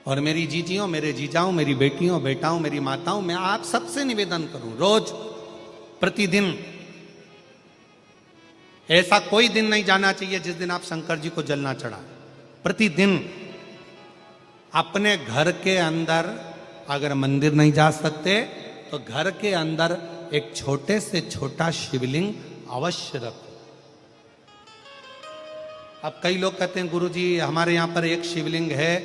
और मेरी जीजियों, मेरे जीजाओं, मेरी बेटियों, बेटाओं, मेरी माताओं, मैं आप सबसे निवेदन करूं, रोज प्रतिदिन, ऐसा कोई दिन नहीं जाना चाहिए जिस दिन आप शंकर जी को जल ना चढ़ा। प्रतिदिन अपने घर के अंदर, अगर मंदिर नहीं जा सकते तो घर के अंदर एक छोटे से छोटा शिवलिंग अवश्य रखो। अब कई लोग कहते हैं गुरुजी हमारे यहाँ पर एक शिवलिंग है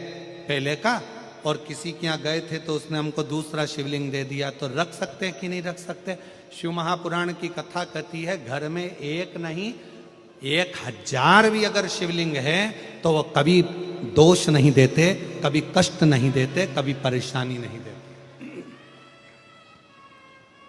पहले का, और किसी के यहाँ गए थे तो उसने हमको दूसरा शिवलिंग दे दिया, तो रख सकते हैं कि नहीं रख सकते? शिव महापुराण की कथा कहती है घर में एक नहीं 1000 भी अगर शिवलिंग है तो वो कभी दोष नहीं देते, कभी कष्ट नहीं देते, कभी परेशानी नहीं देते।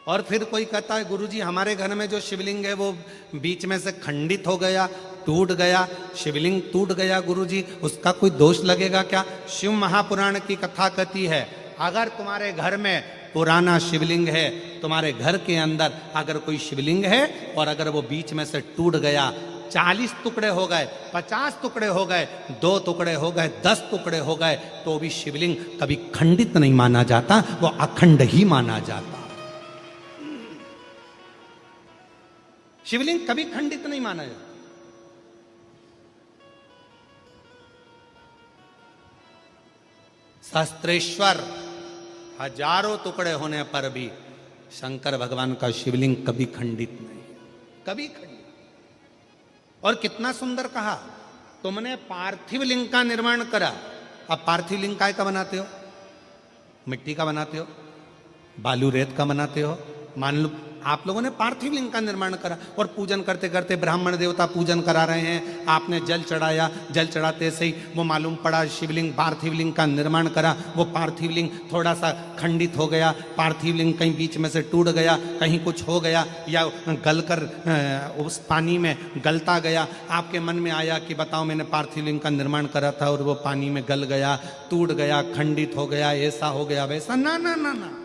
और फिर कोई कहता है गुरुजी हमारे घर में जो शिवलिंग है वो बीच में से खंडित हो गया, टूट गया, शिवलिंग टूट गया गुरुजी, उसका कोई दोष लगेगा क्या? शिव महापुराण की कथा कहती है अगर तुम्हारे घर में पुराना शिवलिंग है, तुम्हारे घर के अंदर अगर कोई शिवलिंग है और अगर वो बीच में से टूट गया, 40 टुकड़े हो गए, 50 टुकड़े हो गए, 2 टुकड़े हो गए, 10 टुकड़े हो गए, तो भी शिवलिंग कभी खंडित नहीं माना जाता, वो अखंड ही माना जाता। शिवलिंग कभी खंडित नहीं माना जाता। सहस्त्रेश्वर हजारों टुकड़े होने पर भी शंकर भगवान का शिवलिंग कभी खंडित नहीं, कभी खंडित। और कितना सुंदर कहा, तुमने पार्थिव लिंग का निर्माण करा। अब पार्थिव लिंग काय का बनाते हो? मिट्टी का बनाते हो, बालू रेत का बनाते हो। मान लो आप लोगों ने पार्थिव लिंग का निर्माण करा और पूजन करते करते ब्राह्मण देवता पूजन करा रहे हैं, आपने जल चढ़ाया, जल चढ़ाते से ही वो मालूम पड़ा शिवलिंग, पार्थिव लिंग का निर्माण करा, वो पार्थिव लिंग थोड़ा सा खंडित हो गया, पार्थिव लिंग कहीं बीच में से टूट गया, कहीं कुछ हो गया, या गलकर उस पानी में गलता गया। आपके मन में आया कि बताओ मैंने पार्थिव लिंग का निर्माण करा था और वो पानी में गल गया, टूट गया, खंडित हो गया, ऐसा हो गया, वैसा ना ना ना ना।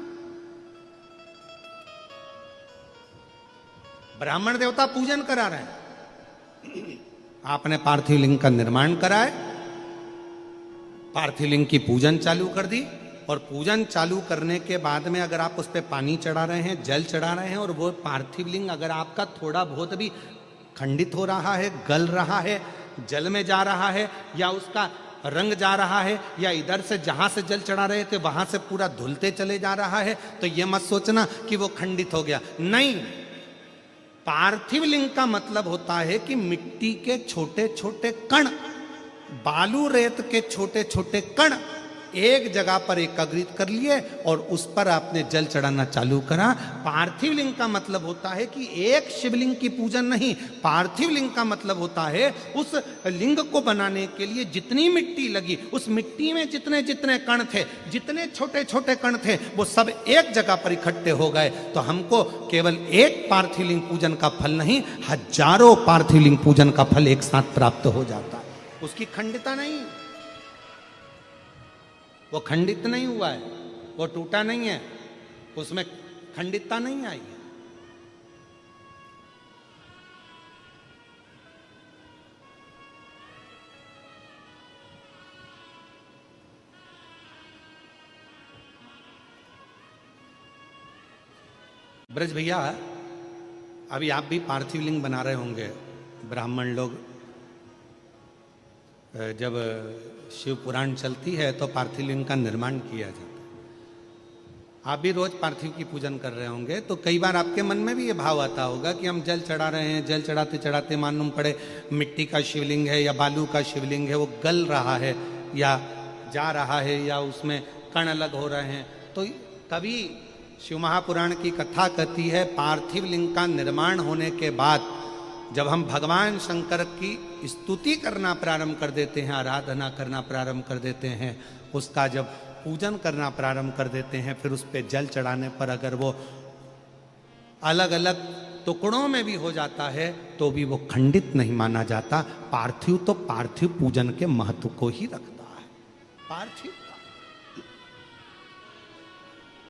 ब्राह्मण देवता पूजन करा रहे हैं, आपने पार्थिव लिंग का निर्माण कराए, पार्थिव लिंग की पूजन चालू कर दी, और पूजन चालू करने के बाद में अगर आप उस पर पानी चढ़ा रहे हैं, जल चढ़ा रहे हैं, और वो पार्थिव लिंग अगर आपका थोड़ा बहुत भी खंडित हो रहा है, गल रहा है, जल में जा रहा है, या उसका रंग जा रहा है, या इधर से जहां से जल चढ़ा रहे थे वहां से पूरा धुलते चले जा रहा है, तो ये मत सोचना कि वो खंडित हो गया। नहीं, पार्थिव लिंग का मतलब होता है कि मिट्टी के छोटे छोटे कण, बालू रेत के छोटे छोटे कण एक जगह पर एकत्रित कर लिए और उस पर आपने जल चढ़ाना चालू करा। पार्थिव लिंग का मतलब होता है कि एक शिवलिंग की पूजन नहीं, पार्थिव लिंग का मतलब होता है उस लिंग को बनाने के लिए जितनी मिट्टी लगी, उस मिट्टी में जितने जितने कण थे, जितने छोटे छोटे कण थे, वो सब एक जगह पर इकट्ठे हो गए। तो हमको केवल एक पार्थिव लिंग पूजन का फल नहीं, हजारों पार्थिव लिंग पूजन का फल एक साथ प्राप्त हो जाता है। उसकी खंडिता नहीं, वो खंडित नहीं हुआ है, वो टूटा नहीं है, उसमें खंडितता नहीं आई है। ब्रज भैया, अभी आप भी पार्थिव लिंग बना रहे होंगे। ब्राह्मण लोग जब शिव पुराण चलती है तो पार्थिव लिंग का निर्माण किया जाता है। आप भी रोज पार्थिव की पूजन कर रहे होंगे, तो कई बार आपके मन में भी ये भाव आता होगा कि हम जल चढ़ा रहे हैं, जल चढ़ाते चढ़ाते मालूम पड़े मिट्टी का शिवलिंग है या बालू का शिवलिंग है, वो गल रहा है या जा रहा है, या उसमें कण अलग हो रहे हैं। तो कभी शिव महापुराण की कथा कहती है पार्थिव लिंग का निर्माण होने के बाद जब हम भगवान शंकर की स्तुति करना प्रारंभ कर देते हैं, आराधना करना प्रारंभ कर देते हैं, उसका जब पूजन करना प्रारंभ कर देते हैं, फिर उस पर जल चढ़ाने पर अगर वो अलग अलग टुकड़ों में भी हो जाता है तो भी वो खंडित नहीं माना जाता। पार्थिव तो पार्थिव पूजन के महत्व को ही रखता है। पार्थिव